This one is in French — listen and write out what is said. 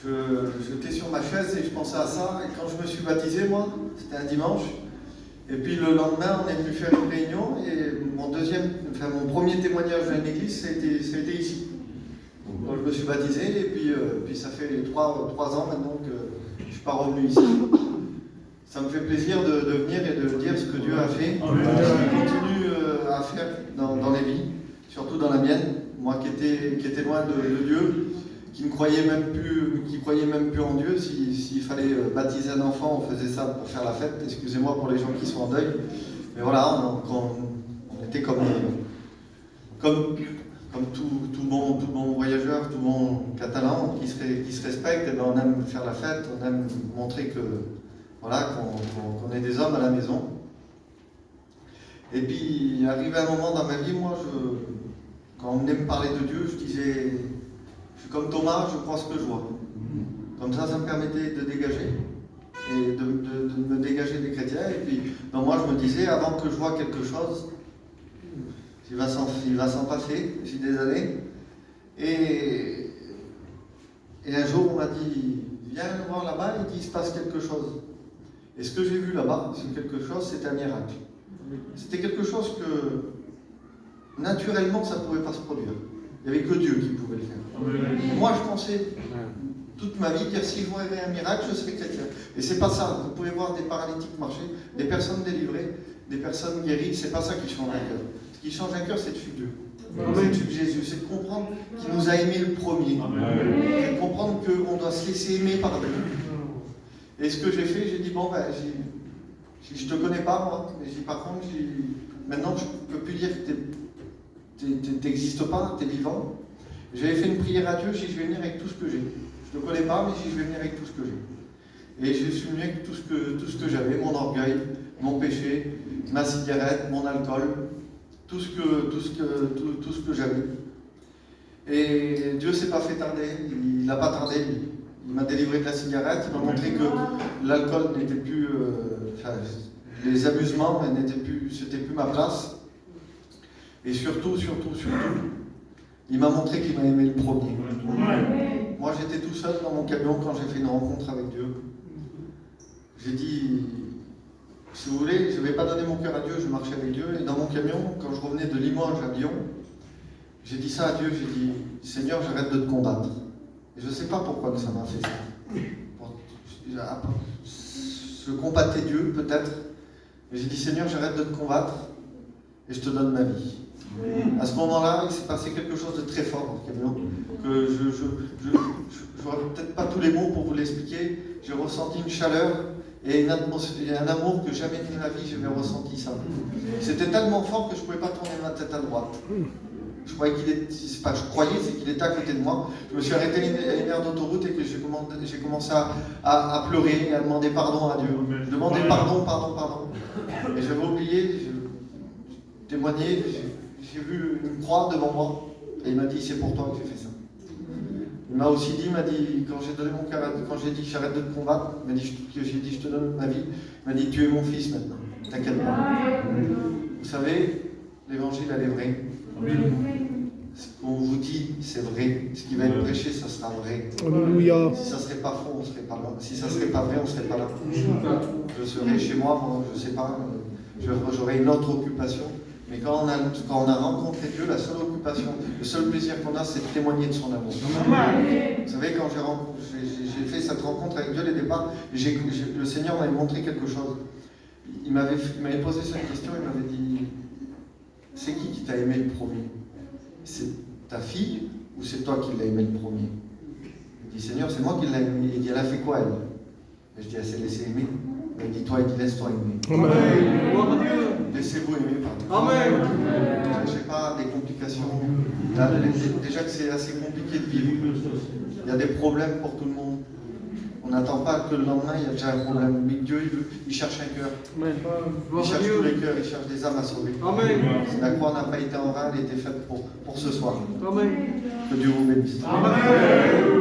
J'étais sur ma chaise et je pensais à ça. Et quand je me suis baptisé, moi, c'était un dimanche. Et puis le lendemain, on est venu faire une réunion. Et mon premier témoignage dans l'église, ça a été ici. Donc je me suis baptisé et puis ça fait 3 ans maintenant que je ne suis pas revenu ici. Ça me fait plaisir de venir et de dire ce que Dieu a fait, ce qu'il continue à faire dans les vies, surtout dans la mienne, moi qui étais loin de Dieu, qui croyait même plus en Dieu. S'il fallait baptiser un enfant, on faisait ça pour faire la fête. Excusez-moi pour les gens qui sont en deuil, mais voilà, on était comme tout bon voyageur, tout bon catalan qui se respecte. Et ben on aime faire la fête, on aime montrer qu'on est des hommes à la maison. Et puis, arrivé un moment dans ma vie, moi, quand on venait me parler de Dieu, je disais, je suis comme Thomas, je crois ce que je vois. Comme ça me permettait de dégager, et de me dégager des chrétiens. Et puis, moi, je me disais, avant que je vois quelque chose, il va s'en passer, j'ai des années. Et un jour, on m'a dit, viens voir là-bas, il se passe quelque chose. Et ce que j'ai vu là-bas, c'est quelque chose, c'était un miracle. C'était quelque chose que, naturellement, ça ne pouvait pas se produire. Il n'y avait que Dieu qui pouvait le faire. Moi, je pensais, toute ma vie, dire si je voyais un miracle, je serais chrétien. Et c'est pas ça. Vous pouvez voir des paralytiques marcher, des personnes délivrées, des personnes guéries, c'est pas ça qui change un cœur. Ce qui change un cœur, c'est de suivre Dieu. C'est de suivre Jésus, c'est de comprendre qu'il nous a aimés le premier. C'est de comprendre qu'on doit se laisser aimer par Dieu. Et ce que j'ai fait, j'ai dit, je te connais pas, moi, mais par contre, maintenant, je ne peux plus dire que tu n'existes pas, tu es vivant. J'avais fait une prière à Dieu, j'ai dit, je vais venir avec tout ce que j'ai. Je ne te connais pas, mais je vais venir avec tout ce que j'ai. Et je suis venu avec tout ce que j'avais, mon orgueil, mon péché, ma cigarette, mon alcool, tout ce que j'avais. Et Dieu ne s'est pas fait tarder, il n'a pas tardé, lui. Il m'a délivré de la cigarette, il m'a montré que l'alcool n'était plus, les amusements c'était plus ma place. Et surtout, il m'a montré qu'il m'a aimé le premier. Moi, j'étais tout seul dans mon camion quand j'ai fait une rencontre avec Dieu. J'ai dit, si vous voulez, je ne vais pas donner mon cœur à Dieu, je marchais avec Dieu. Et dans mon camion, quand je revenais de Limoges à Lyon, j'ai dit ça à Dieu, j'ai dit, Seigneur, j'arrête de te combattre. Et je ne sais pas pourquoi ça m'a fait ça. Je combattais Dieu, peut-être. Mais j'ai dit, Seigneur, j'arrête de te combattre et je te donne ma vie. À ce moment-là, il s'est passé quelque chose de très fort dans le camion, que je n'aurai peut-être pas tous les mots pour vous l'expliquer. J'ai ressenti une chaleur et un amour que jamais de ma vie je n'avais ressenti ça. C'était tellement fort que je ne pouvais pas tourner ma tête à droite. Je croyais c'est qu'il était à côté de moi. Je me suis arrêté à une aire d'autoroute et que j'ai commencé à pleurer et à demander pardon à Dieu. Je demandais pardon. Et j'avais oublié, je témoignais, j'ai vu une croix devant moi et il m'a dit c'est pour toi que j'ai fait ça. Il m'a aussi dit, quand j'ai donné mon cœur, quand j'ai dit j'arrête de te combattre, j'ai dit je te donne ma vie, il m'a dit tu es mon fils maintenant, t'inquiète pas. Vous savez, l'évangile elle est vraie. Ce qu'on vous dit, c'est vrai. Ce qui va être prêché, ça sera vrai. Alléluia. Si ça ne serait pas faux, on ne serait pas là. Si ça ne serait pas vrai, on ne serait pas là. Je serais chez moi, je ne sais pas, j'aurais une autre occupation. Mais quand on a rencontré Dieu, la seule occupation, le seul plaisir qu'on a, c'est de témoigner de son amour. Vous savez, quand j'ai fait cette rencontre avec Dieu, les départs, le Seigneur m'avait montré quelque chose. Il m'avait posé cette question, il m'avait dit, c'est qui t'a aimé le premier? C'est ta fille ou c'est toi qui l'as aimé le premier? Il dit, Seigneur, c'est moi qui l'ai aimé. Il dit, elle a fait quoi, elle? Je dis, elle s'est laissée aimer. Il dit, toi, il dit, laisse-toi aimer. Amen. Laissez-vous aimer, pardon. Amen. Je ne sais pas, des complications. Là, déjà que c'est assez compliqué de vivre. Il y a des problèmes pour tout le monde. On n'attend pas que le lendemain, il y a déjà un problème. Mais Dieu, il cherche un cœur. Il cherche tous les cœurs, il cherche des âmes à sauver. Amen. La croix n'a pas été en vain, elle était faite pour ce soir. Amen. Que Dieu vous bénisse. Amen.